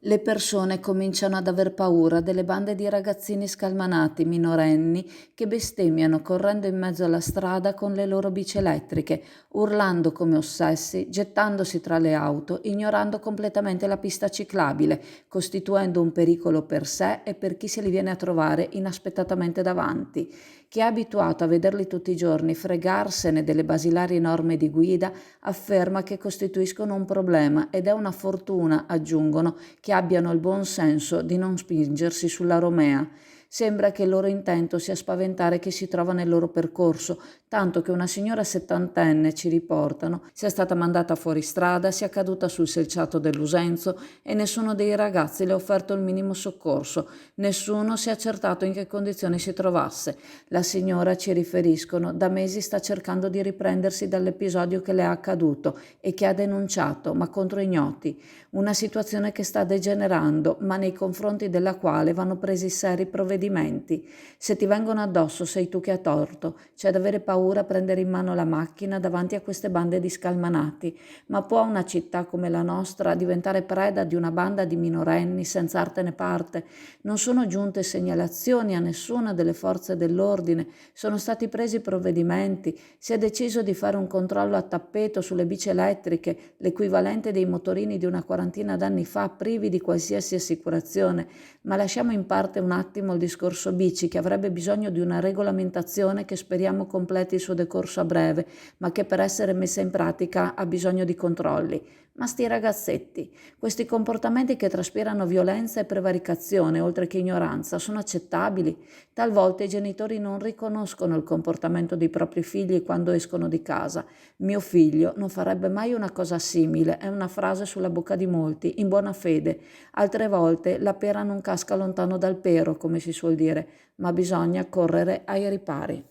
Le persone cominciano ad aver paura delle bande di ragazzini scalmanati minorenni che bestemmiano correndo in mezzo alla strada con le loro bici elettriche, urlando come ossessi, gettandosi tra le auto, ignorando completamente la pista ciclabile, costituendo un pericolo per sé e per chi se li viene a trovare inaspettatamente davanti. Chi è abituato a vederli tutti i giorni fregarsene delle basilari norme di guida afferma che costituiscono un problema ed è una fortuna, aggiungono, che abbiano il buon senso di non spingersi sulla Romea. Sembra che il loro intento sia spaventare chi si trova nel loro percorso, tanto che una signora settantenne, ci riportano, sia stata mandata fuori strada, sia caduta sul selciato dell'Usenzo e nessuno dei ragazzi le ha offerto il minimo soccorso, nessuno si è accertato in che condizioni si trovasse. La signora, ci riferiscono, da mesi sta cercando di riprendersi dall'episodio che le è accaduto e che ha denunciato, ma contro ignoti. Una situazione che sta degenerando, ma nei confronti della quale vanno presi seri provvedimenti. Se ti vengono addosso sei tu che hai torto, c'è da avere paura a prendere in mano la macchina davanti a queste bande di scalmanati. Ma può una città come la nostra diventare preda di una banda di minorenni senza arte né parte? Non sono giunte segnalazioni a nessuna delle forze dell'ordine, sono stati presi provvedimenti, si è deciso di fare un controllo a tappeto sulle bici elettriche, l'equivalente dei motorini di una quarantina d'anni fa, privi di qualsiasi assicurazione. Ma lasciamo in parte un attimo il discorso bici, che avrebbe bisogno di una regolamentazione che speriamo completi il suo decorso a breve, ma che per essere messa in pratica ha bisogno di controlli. Ma sti ragazzetti, questi comportamenti che traspirano violenza e prevaricazione, oltre che ignoranza, sono accettabili? Talvolta i genitori non riconoscono il comportamento dei propri figli quando escono di casa. Mio figlio non farebbe mai una cosa simile, è una frase sulla bocca di molti, in buona fede. Altre volte la pera non casca lontano dal pero, come si suol dire, ma bisogna correre ai ripari.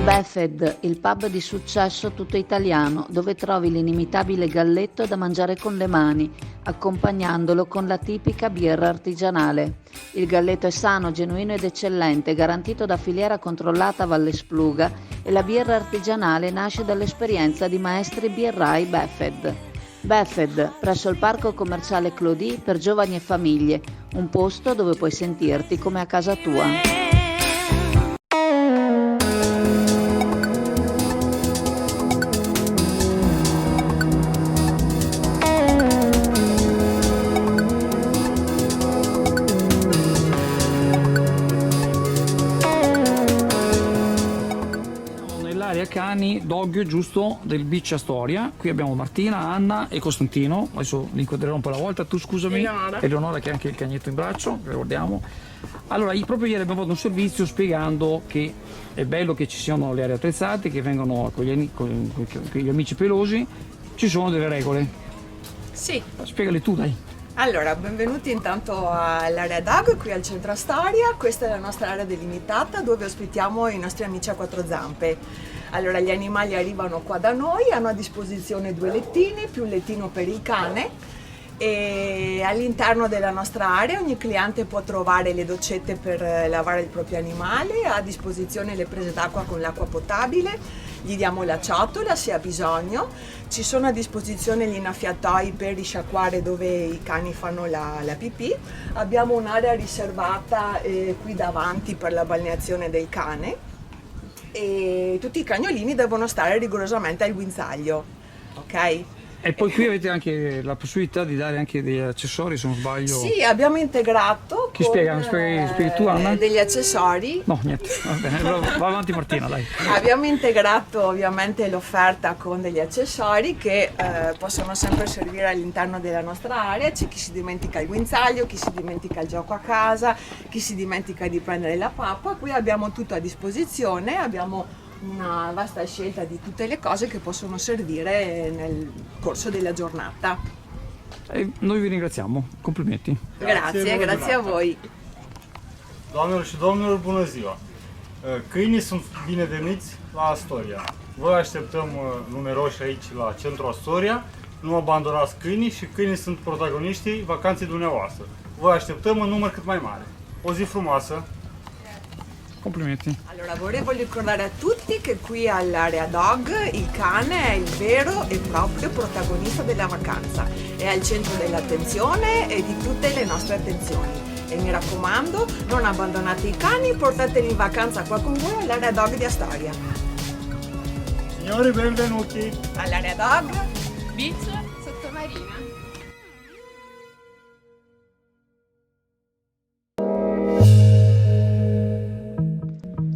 Befed, il pub di successo tutto italiano, dove trovi l'inimitabile galletto da mangiare con le mani, accompagnandolo con la tipica birra artigianale. Il galletto è sano, genuino ed eccellente, garantito da filiera controllata Valle Spluga, e la birra artigianale nasce dall'esperienza di maestri birrai Befed. Befed, presso il parco commerciale Clodì per giovani e famiglie, un posto dove puoi sentirti come a casa tua. Cani dog giusto del Beach Astoria. Qui abbiamo Martina, Anna e Costantino. Adesso li inquadrerò un po' alla volta. Tu scusami, Eleonora che ha anche il cagnetto in braccio, ricordiamo. Allora, proprio ieri abbiamo fatto un servizio spiegando che è bello che ci siano le aree attrezzate, che vengono con gli amici pelosi. Ci sono delle regole. Sì. Spiegale tu, dai. Allora, benvenuti intanto all'area DAG qui al centro Astoria. Questa è la nostra area delimitata dove ospitiamo i nostri amici a quattro zampe. Allora, gli animali arrivano qua da noi, hanno a disposizione 2 lettini più un lettino per il cane, e all'interno della nostra area ogni cliente può trovare le doccette per lavare il proprio animale, ha a disposizione le prese d'acqua con l'acqua potabile, gli diamo la ciotola se ha bisogno, ci sono a disposizione gli innaffiatoi per risciacquare dove i cani fanno la pipì, abbiamo un'area riservata qui davanti per la balneazione del cane, e tutti i cagnolini devono stare rigorosamente al guinzaglio, ok? E poi qui avete anche la possibilità di dare anche degli accessori, se non sbaglio. Sì, abbiamo integrato Chi spiega? Spieghi tu, Anna? degli accessori. No, niente, va bene, va avanti Martina, dai. Abbiamo integrato ovviamente l'offerta con degli accessori che possono sempre servire all'interno della nostra area. C'è chi si dimentica il guinzaglio, chi si dimentica il gioco a casa, chi si dimentica di prendere la pappa. Qui abbiamo tutto a disposizione, abbiamo una vasta scelta di tutte le cose che possono servire nel corso della giornata. E noi vi ringrațiamo, complimenti. Grazie a voi. Doamnelor și domnilor, bună ziua! Câinii sunt bineveniți la Astoria. Vă așteptăm numeroși aici la centru Astoria. Nu abandonați câinii și câinii sunt protagoniștii vacanței dumneavoastră. Vă așteptăm în număr cât mai mare. O zi frumoasă! complimenti. Allora, volevo ricordare a tutti che qui all'area dog il cane è il vero e proprio protagonista della vacanza, è al centro dell'attenzione e di tutte le nostre attenzioni. E mi raccomando, non abbandonate i cani, portateli in vacanza qua con voi all'area dog di Astoria. Signori, benvenuti! All'area dog Beach sottomarina.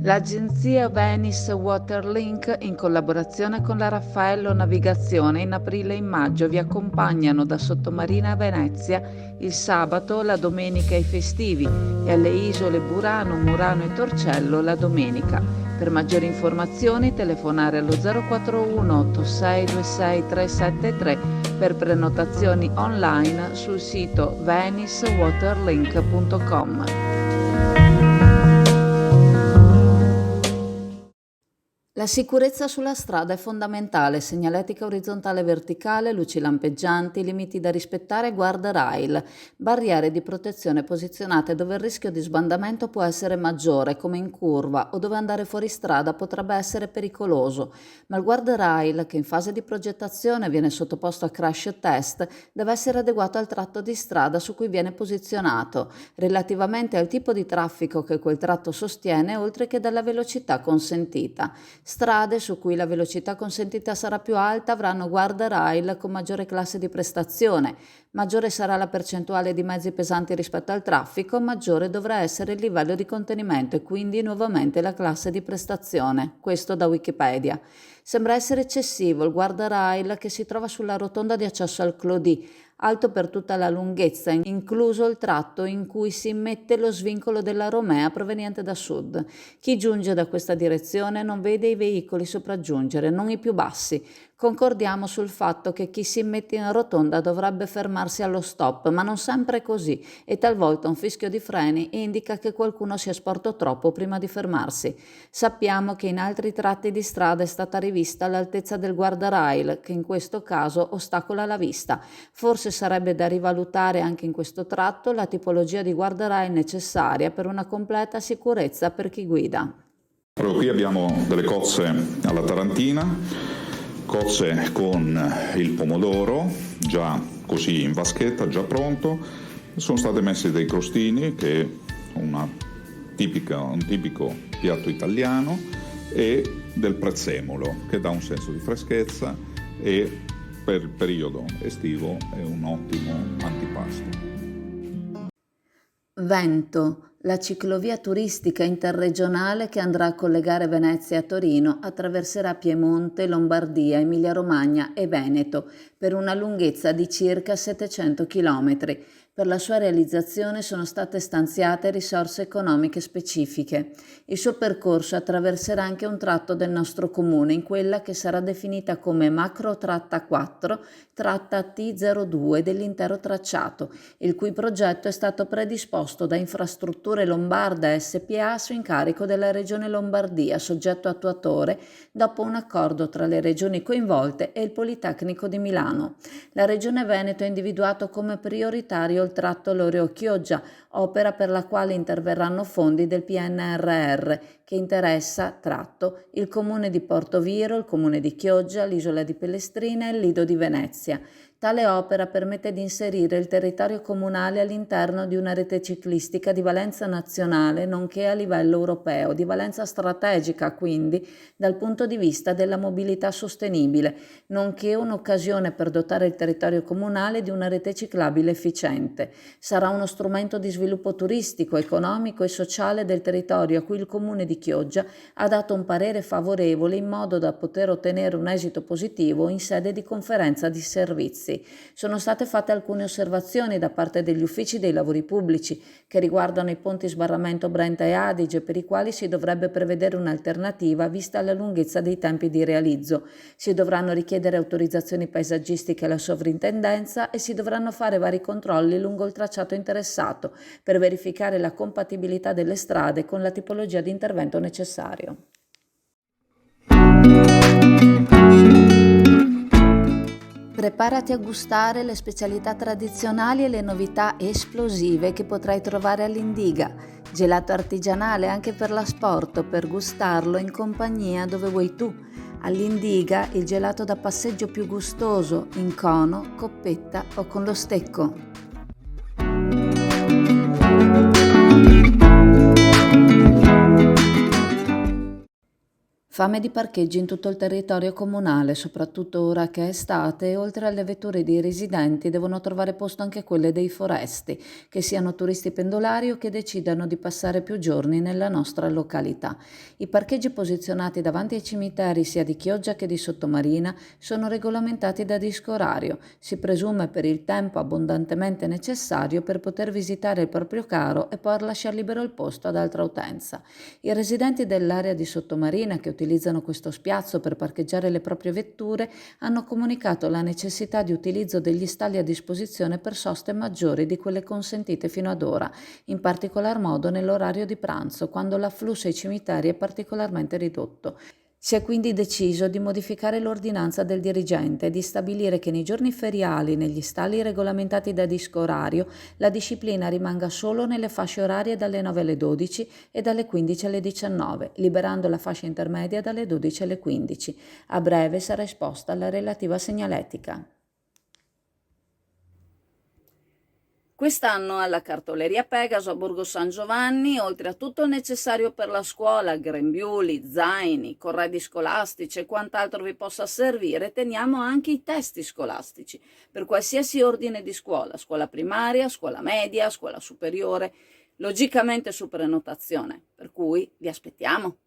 L'agenzia Venice Waterlink, in collaborazione con la Raffaello Navigazione, in aprile e in maggio vi accompagnano da Sottomarina a Venezia il sabato, la domenica e i festivi e alle isole Burano, Murano e Torcello la domenica. Per maggiori informazioni telefonare allo 041 8626 373 per prenotazioni online sul sito venicewaterlink.com. La sicurezza sulla strada è fondamentale, segnaletica orizzontale e verticale, luci lampeggianti, limiti da rispettare, guardrail, barriere di protezione posizionate dove il rischio di sbandamento può essere maggiore, come in curva, o dove andare fuori strada potrebbe essere pericoloso, ma il guardrail, che in fase di progettazione viene sottoposto a crash test, deve essere adeguato al tratto di strada su cui viene posizionato, relativamente al tipo di traffico che quel tratto sostiene, oltre che dalla velocità consentita. Strade su cui la velocità consentita sarà più alta avranno guardrail con maggiore classe di prestazione. Maggiore sarà la percentuale di mezzi pesanti rispetto al traffico, maggiore dovrà essere il livello di contenimento e quindi nuovamente la classe di prestazione. Questo da Wikipedia. Sembra essere eccessivo il guardrail che si trova sulla rotonda di accesso al Clodì, alto per tutta la lunghezza, incluso il tratto in cui si immette lo svincolo della Romea proveniente da sud. Chi giunge da questa direzione non vede i veicoli sopraggiungere, non i più bassi. Concordiamo sul fatto che chi si immette in rotonda dovrebbe fermarsi allo stop, ma non sempre è così e talvolta un fischio di freni indica che qualcuno si è sporto troppo prima di fermarsi. Sappiamo che in altri tratti di strada è stata rivista l'altezza del guardrail, che in questo caso ostacola la vista. Forse sarebbe da rivalutare anche in questo tratto la tipologia di guardrail necessaria per una completa sicurezza per chi guida. Proprio qui abbiamo delle cozze alla tarantina, cozze con il pomodoro già così in vaschetta, già pronto. Sono state messe dei crostini, che è un tipico piatto italiano, e del prezzemolo, che dà un senso di freschezza e per il periodo estivo è un ottimo antipasto. Vento, la ciclovia turistica interregionale che andrà a collegare Venezia a Torino, attraverserà Piemonte, Lombardia, Emilia-Romagna e Veneto per una lunghezza di circa 700 km. Per la sua realizzazione sono state stanziate risorse economiche specifiche. Il suo percorso attraverserà anche un tratto del nostro comune, in quella che sarà definita come macro tratta 4, tratta T02 dell'intero tracciato, il cui progetto è stato predisposto da Infrastrutture Lombarda SpA su incarico della Regione Lombardia, soggetto attuatore, dopo un accordo tra le regioni coinvolte e il Politecnico di Milano. La Regione Veneto ha individuato come prioritario il tratto Loreo-Chioggia, opera per la quale interverranno fondi del PNRR, che interessa, tratto, il comune di Portoviro, il comune di Chioggia, l'isola di Pellestrina e il Lido di Venezia. Tale opera permette di inserire il territorio comunale all'interno di una rete ciclistica di valenza nazionale, nonché a livello europeo, di valenza strategica quindi dal punto di vista della mobilità sostenibile, nonché un'occasione per dotare il territorio comunale di una rete ciclabile efficiente. Sarà uno strumento di sviluppo turistico, economico e sociale del territorio a cui il comune di Chioggia ha dato un parere favorevole in modo da poter ottenere un esito positivo in sede di conferenza di servizi. Sono state fatte alcune osservazioni da parte degli uffici dei lavori pubblici che riguardano i ponti sbarramento Brenta e Adige, per i quali si dovrebbe prevedere un'alternativa vista la lunghezza dei tempi di realizzo. Si dovranno richiedere autorizzazioni paesaggistiche alla sovrintendenza e si dovranno fare vari controlli lungo il tracciato interessato per verificare la compatibilità delle strade con la tipologia di intervento necessario. Preparati a gustare le specialità tradizionali e le novità esplosive che potrai trovare all'Indiga. Gelato artigianale anche per l'asporto, per gustarlo in compagnia dove vuoi tu. All'Indiga il gelato da passeggio più gustoso, in cono, coppetta o con lo stecco. Fame di parcheggi in tutto il territorio comunale, soprattutto ora che è estate, e oltre alle vetture dei residenti devono trovare posto anche quelle dei foresti, che siano turisti pendolari o che decidano di passare più giorni nella nostra località. I parcheggi posizionati davanti ai cimiteri sia di Chioggia che di Sottomarina sono regolamentati da disco orario. Si presume per il tempo abbondantemente necessario per poter visitare il proprio caro e poi lasciar libero il posto ad altra utenza. I residenti dell'area di Sottomarina che utilizzano questo spiazzo per parcheggiare le proprie vetture hanno comunicato la necessità di utilizzo degli stalli a disposizione per soste maggiori di quelle consentite fino ad ora, in particolar modo nell'orario di pranzo, quando l'afflusso ai cimiteri è particolarmente ridotto. Si è quindi deciso di modificare l'ordinanza del dirigente e di stabilire che nei giorni feriali, negli stalli regolamentati da disco orario, la disciplina rimanga solo nelle fasce orarie dalle 9 alle 12 e dalle 15 alle 19, liberando la fascia intermedia dalle 12 alle 15. A breve sarà esposta la relativa segnaletica. Quest'anno alla cartoleria Pegaso a Borgo San Giovanni, oltre a tutto il necessario per la scuola, grembiuli, zaini, corredi scolastici e quant'altro vi possa servire, teniamo anche i testi scolastici per qualsiasi ordine di scuola primaria, scuola media, scuola superiore, logicamente su prenotazione, per cui vi aspettiamo.